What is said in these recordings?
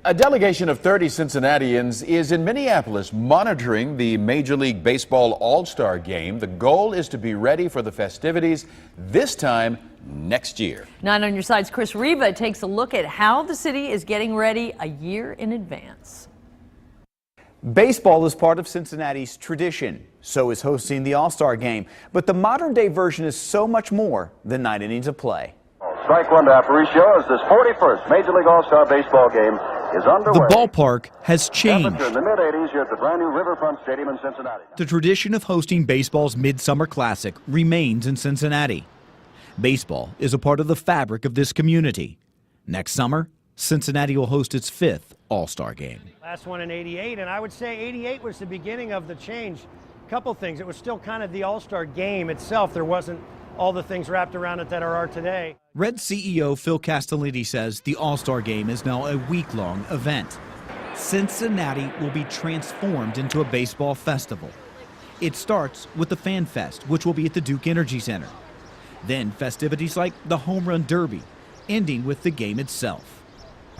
A delegation of 30 Cincinnatians is in Minneapolis monitoring the Major League Baseball All-Star Game. The goal is to be ready for the festivities this time next year. 9 on your side's Chris Riva takes a look at how the city is getting ready a year in advance. Baseball is part of Cincinnati's tradition. So is hosting the All-Star Game. But the modern-day version is so much more than 9 innings of play. Strike one to Aparicio as this 41st Major League All-Star Baseball Game is underway. The ballpark has changed. In the mid-80s here at the brand new Riverfront Stadium in Cincinnati. The tradition of hosting baseball's Midsummer Classic remains in Cincinnati. Baseball is a part of the fabric of this community. Next summer, Cincinnati will host its 5th All-Star Game. Last one in '88, and I would say '88 was the beginning of the change. A couple things. It was still kind of the All-Star Game itself. There wasn't all the things wrapped around it that are today. Red CEO Phil Castellini says the All-Star Game is now a week-long event. Cincinnati will be transformed into a baseball festival. It starts with the Fan Fest, which will be at the Duke Energy Center. Then festivities like the Home Run Derby, ending with the game itself.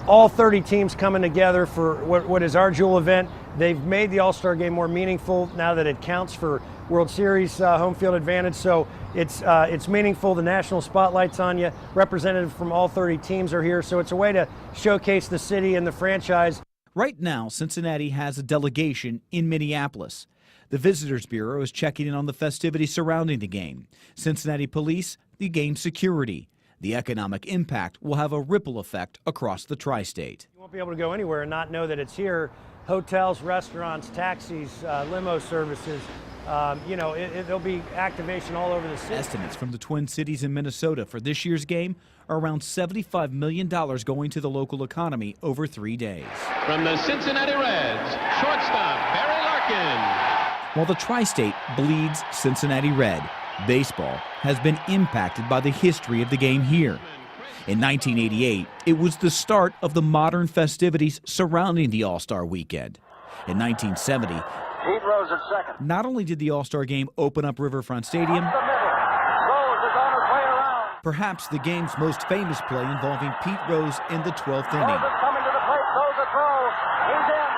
All 30 teams coming together for what is our jewel event. They've made the All-Star Game more meaningful now that it counts for World Series home field advantage. So it's meaningful. The national spotlight's on you. Representatives from all 30 teams are here. So it's a way to showcase the city and the franchise. Right now, Cincinnati has a delegation in Minneapolis. The Visitors Bureau is checking in on the festivities surrounding the game. Cincinnati police, the game security. The economic impact will have a ripple effect across the tri-state. You won't be able to go anywhere and not know that it's here. Hotels, restaurants, taxis, limo services. There'll be activation all over the city. Estimates from the Twin Cities in Minnesota for this year's game are around $75 million going to the local economy over 3 days. From the Cincinnati Reds, shortstop Barry Larkin. While the tri-state bleeds Cincinnati red, baseball has been impacted by the history of the game here. In 1988, it was the start of the modern festivities surrounding the All-Star Weekend. In 1970, Pete Rose at second. not only did the All-Star Game open up Riverfront Stadium, Rose is on his way around. perhaps the game's most famous play involving Pete Rose in the 12th inning. Rose is coming to the plate, throws a throw. He's in.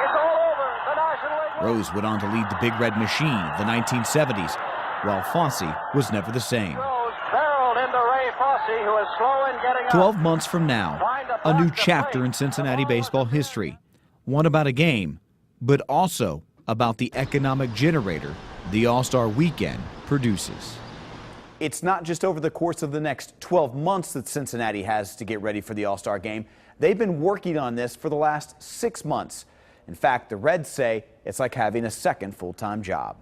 It's all over. The National League. Rose went on to lead the Big Red Machine of the 1970s, while Fosse was never the same. Rose barreled into Ray Fosse, who is slow in getting up. 12 months from now, a new chapter in Cincinnati baseball history. One about a game, but also about the economic generator the All-Star Weekend produces. It's not just over the course of the next 12 months that Cincinnati has to get ready for the All-Star Game. They've been working on this for the last 6 months. In fact, the Reds say it's like having a second full-time job.